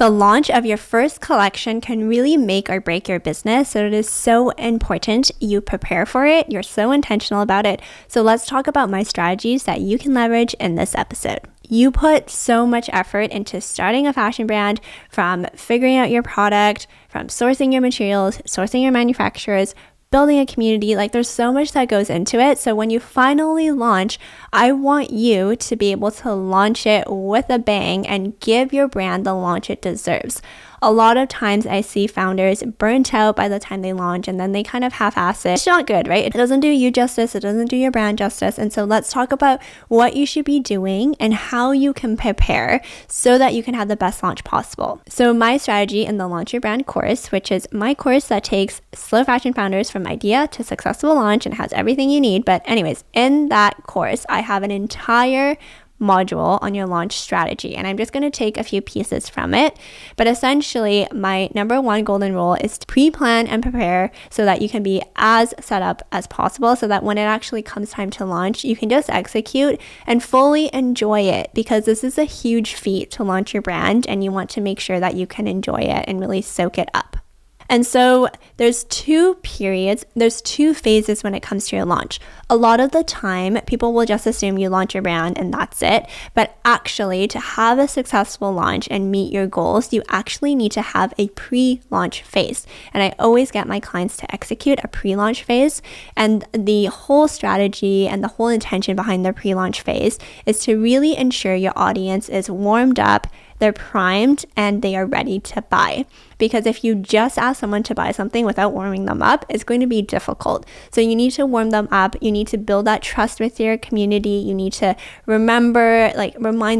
The launch of your first collection can really make or break your business, so it is so important you prepare for it. You're so intentional about it. So let's talk about my strategies that you can leverage in this episode. You put so much effort into starting a fashion brand, from figuring out your product, from sourcing your materials, sourcing your manufacturers, building a community. Like, there's so much that goes into it. So when you finally launch, I want you to be able to launch it with a bang and give your brand the launch it deserves. A lot of times I see founders burnt out by the time they launch, and then they kind of half-ass it. It's not good, right? It doesn't do you justice. It doesn't do your brand justice. And so let's talk about what you should be doing and how you can prepare so that you can have the best launch possible. So my strategy in the Launch Your Brand course, which is my course that takes slow fashion founders from idea to successful launch and has everything you need. But anyways, in that course, I have an entire module on your launch strategy, and I'm just going to take a few pieces from it. But essentially, my number one golden rule is to pre-plan and prepare so that you can be as set up as possible, so that when it actually comes time to launch, you can just execute and fully enjoy it, because this is a huge feat to launch your brand, and you want to make sure that you can enjoy it and really soak it up. And so there's two phases when it comes to your launch. A lot of the time, people will just assume you launch your brand and that's it. But actually, to have a successful launch and meet your goals, you actually need to have a pre-launch phase. And I always get my clients to execute a pre-launch phase. And the whole strategy and the whole intention behind the pre-launch phase is to really ensure your audience is warmed up, they're primed, and they are ready to buy. Because if you just ask someone to buy something without warming them up, it's going to be difficult. So you need to warm them up. You need to build that trust with your community. You need to remind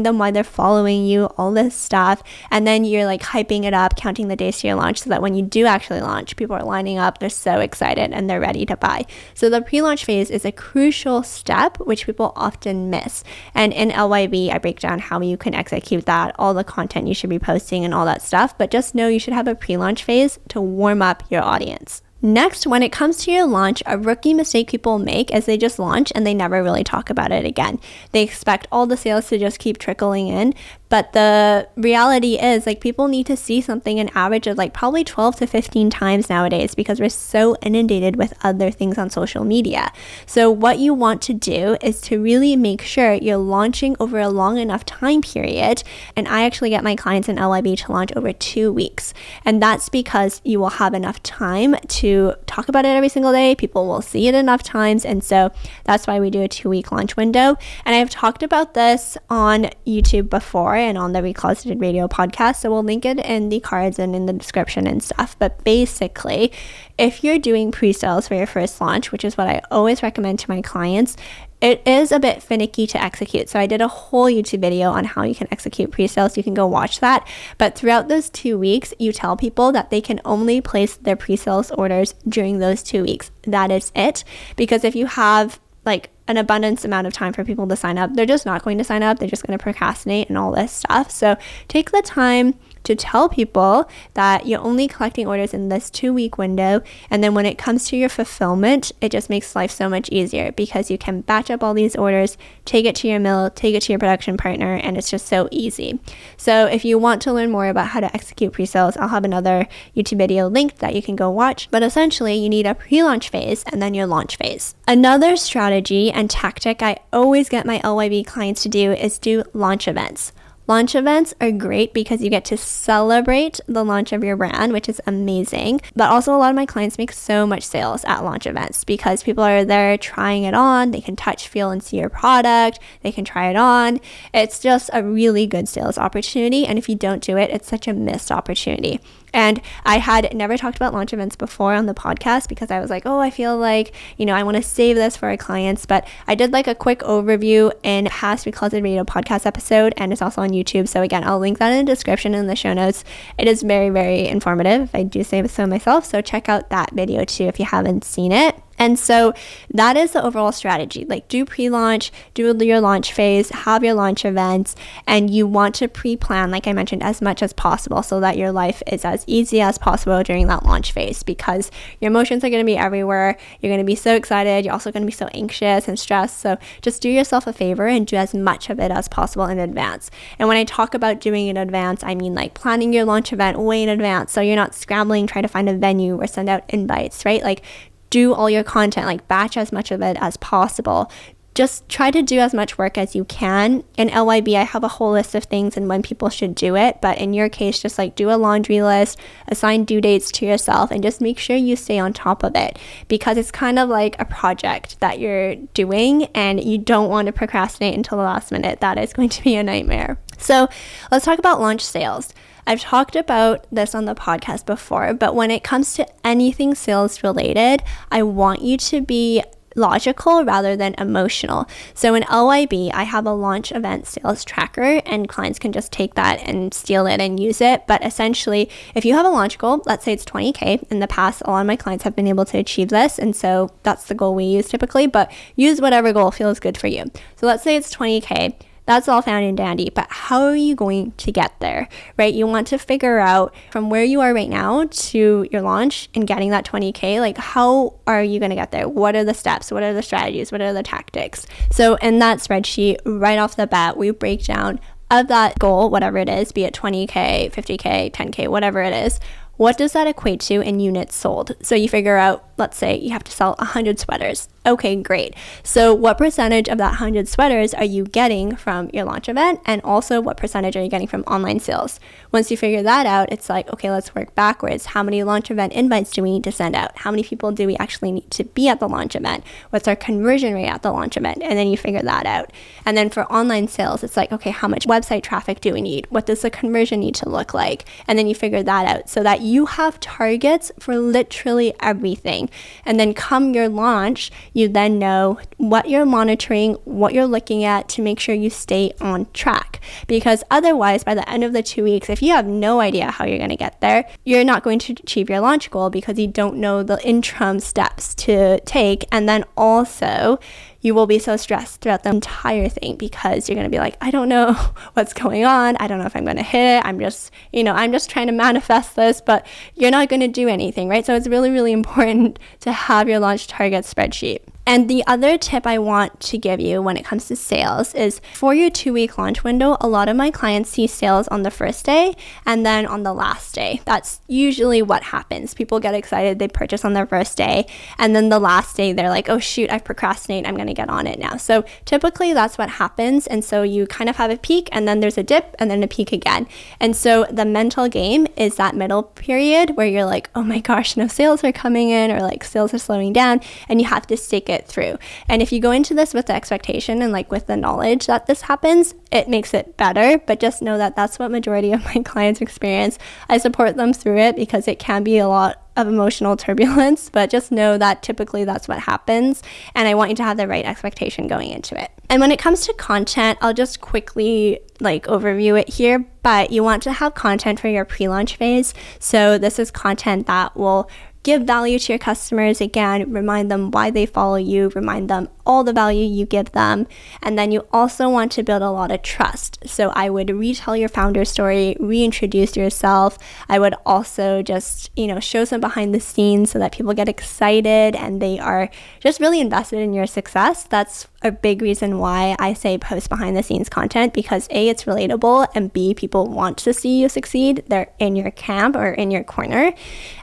them why they're following you, all this stuff. And then you're hyping it up, counting the days to your launch, so that when you do actually launch, people are lining up, they're so excited, and they're ready to buy. So the pre-launch phase is a crucial step, which people often miss. And in LYB, I break down how you can execute that, all the content you should be posting and all that stuff. But just know you should have a pre-launch phase to warm up your audience. Next, when it comes to your launch, a rookie mistake people make is they just launch and they never really talk about it again. They expect all the sales to just keep trickling in, but the reality is people need to see something an average of probably 12 to 15 times nowadays, because we're so inundated with other things on social media. So what you want to do is to really make sure you're launching over a long enough time period. And I actually get my clients in LYB to launch over 2 weeks. And that's because you will have enough time to talk about it every single day. People will see it enough times. And so that's why we do a 2-week launch window. And I've talked about this on YouTube before and on the Recloseted radio podcast. So we'll link it in the cards and in the description and stuff. But basically, if you're doing pre-sales for your first launch, which is what I always recommend to my clients, it is a bit finicky to execute. So I did a whole YouTube video on how you can execute pre-sales. You can go watch that. But throughout those 2 weeks, you tell people that they can only place their pre-sales orders during those 2 weeks. That is it. Because if you have an abundance amount of time for people to sign up, they're just not going to sign up. They're just going to procrastinate and all this stuff. So take the time to tell people that you're only collecting orders in this 2-week window. And then when it comes to your fulfillment, it just makes life so much easier, because you can batch up all these orders, take it to your mill, take it to your production partner, and it's just so easy. So if you want to learn more about how to execute pre-sales, I'll have another YouTube video linked that you can go watch. But essentially, you need a pre-launch phase and then your launch phase. Another strategy and tactic I always get my LYB clients to do is do launch events. Launch events are great because you get to celebrate the launch of your brand, which is amazing. But also, a lot of my clients make so much sales at launch events because people are there trying it on. They can touch, feel, and see your product. They can try it on. It's just a really good sales opportunity. And if you don't do it, it's such a missed opportunity. And I had never talked about launch events before on the podcast because I was I feel I want to save this for our clients. But I did a quick overview in past Recloseted Radio podcast episode, and it's also on YouTube. So again, I'll link that in the description and in the show notes. It is very, very informative, if I do say so myself. So check out that video too if you haven't seen it. And so that is the overall strategy. Like, do pre-launch, do your launch phase, have your launch events, and you want to pre-plan, like I mentioned, as much as possible so that your life is as easy as possible during that launch phase, because your emotions are going to be everywhere. You're going to be so excited. You're also going to be so anxious and stressed. So just do yourself a favor and do as much of it as possible in advance. And when I talk about doing it in advance, I mean like planning your launch event way in advance, so you're not scrambling trying to find a venue or send out invites, right? Like, do all your content, like batch as much of it as possible. Just try to do as much work as you can. In LYB, I have a whole list of things and when people should do it. But in your case, just like do a laundry list, assign due dates to yourself, and just make sure you stay on top of it, because it's kind of like a project that you're doing and you don't want to procrastinate until the last minute. That is going to be a nightmare. So let's talk about launch sales. I've talked about this on the podcast before, but when it comes to anything sales related, I want you to be logical rather than emotional. So in LYB, I have a launch event sales tracker, and clients can just take that and steal it and use it. But essentially, if you have a launch goal, let's say it's 20K. In the past, a lot of my clients have been able to achieve this, and so that's the goal we use typically, but use whatever goal feels good for you. So let's say it's 20K. That's all fine and dandy, but how are you going to get there, right? You want to figure out from where you are right now to your launch and getting that 20K, like how are you going to get there? What are the steps? What are the strategies? What are the tactics? So in that spreadsheet, right off the bat, we break down of that goal, whatever it is, be it 20K, 50K, 10K, whatever it is. What does that equate to in units sold? So you figure out, let's say you have to sell 100 sweaters. Okay, great. So what percentage of that 100 sweaters are you getting from your launch event? And also what percentage are you getting from online sales? Once you figure that out, it's like, okay, let's work backwards. How many launch event invites do we need to send out? How many people do we actually need to be at the launch event? What's our conversion rate at the launch event? And then you figure that out. And then for online sales, it's like, okay, how much website traffic do we need? What does the conversion need to look like? And then you figure that out so that you have targets for literally everything. And then come your launch, you then know what you're monitoring, what you're looking at to make sure you stay on track. Because otherwise, by the end of the 2 weeks, if you have no idea how you're going to get there, you're not going to achieve your launch goal because you don't know the interim steps to take. And then also, you will be so stressed throughout the entire thing because you're going to be like, I don't know what's going on. I don't know if I'm going to hit it. I'm just trying to manifest this, but you're not going to do anything, right? So it's really, really important to have your launch target spreadsheet. And the other tip I want to give you when it comes to sales is for your 2-week launch window, a lot of my clients see sales on the first day and then on the last day. That's usually what happens. People get excited, they purchase on their first day, and then the last day they're like, oh shoot, I've procrastinated, I'm going to get on it now. So typically that's what happens. And so you kind of have a peak and then there's a dip and then a peak again. And so the mental game is that middle period where you're like, oh my gosh, no sales are coming in, or like sales are slowing down, and you have to stick it through. And if you go into this with the expectation and like with the knowledge that this happens, it makes it better. But just know that that's what majority of my clients experience. I support them through it because it can be a lot of emotional turbulence, but just know that typically that's what happens, and I want you to have the right expectation going into it. And when it comes to content, I'll just quickly overview it here, but you want to have content for your pre-launch phase. So this is content that will give value to your customers. Again, remind them why they follow you, remind them all the value you give them. And then you also want to build a lot of trust. So I would retell your founder story, reintroduce yourself. I would also just, show some behind the scenes so that people get excited and they are just really invested in your success. That's a big reason why I say post behind the scenes content, because A, it's relatable, and B, people want to see you succeed. They're in your camp or in your corner.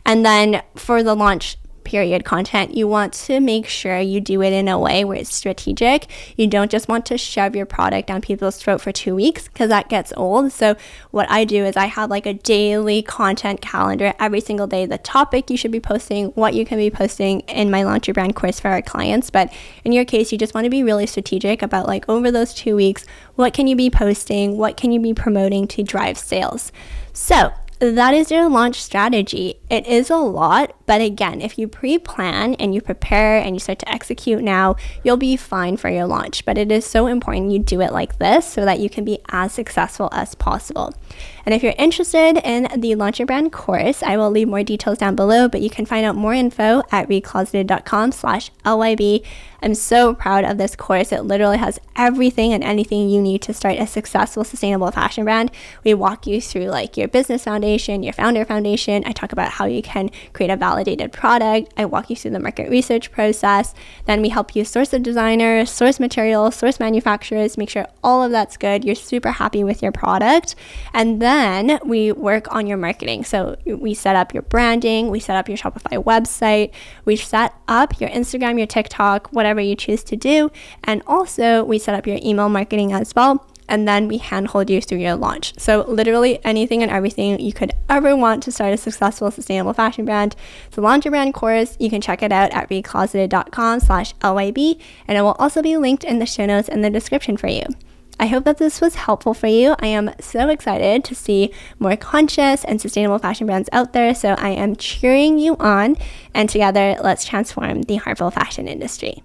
And then for the launch period content, you want to make sure you do it in a way where it's strategic. You don't just want to shove your product down people's throat for 2 weeks, because that gets old. So what I do is I have a daily content calendar every single day, the topic you should be posting, what you can be posting in my Launch Your Brand course for our clients. But in your case, you just want to be really strategic about over those 2 weeks, what can you be posting? What can you be promoting to drive sales? So that is your launch strategy. It is a lot, But again, if you pre-plan and you prepare and you start to execute now, you'll be fine for your launch. But it is so important you do it like this so that you can be as successful as possible. And if you're interested in the Launch Your Brand course, I will leave more details down below, but you can find out more info at recloseted.com/LYB. I'm so proud of this course. It literally has everything and anything you need to start a successful, sustainable fashion brand. We walk you through like your business foundation, your founder foundation. I talk about how you can create a validated product. I walk you through the market research process. Then we help you source a designer, source materials, source manufacturers, make sure all of that's good. You're super happy with your product. And then we work on your marketing. So we set up your branding, we set up your Shopify website, we set up your Instagram, your TikTok, whatever you choose to do. And also we set up your email marketing as well. And then we handhold you through your launch. So literally anything and everything you could ever want to start a successful, sustainable fashion brand. The Launch Your Brand course, you can check it out at recloseted.com/LYB. And it will also be linked in the show notes in the description for you. I hope that this was helpful for you. I am so excited to see more conscious and sustainable fashion brands out there. So I am cheering you on. And together, let's transform the harmful fashion industry.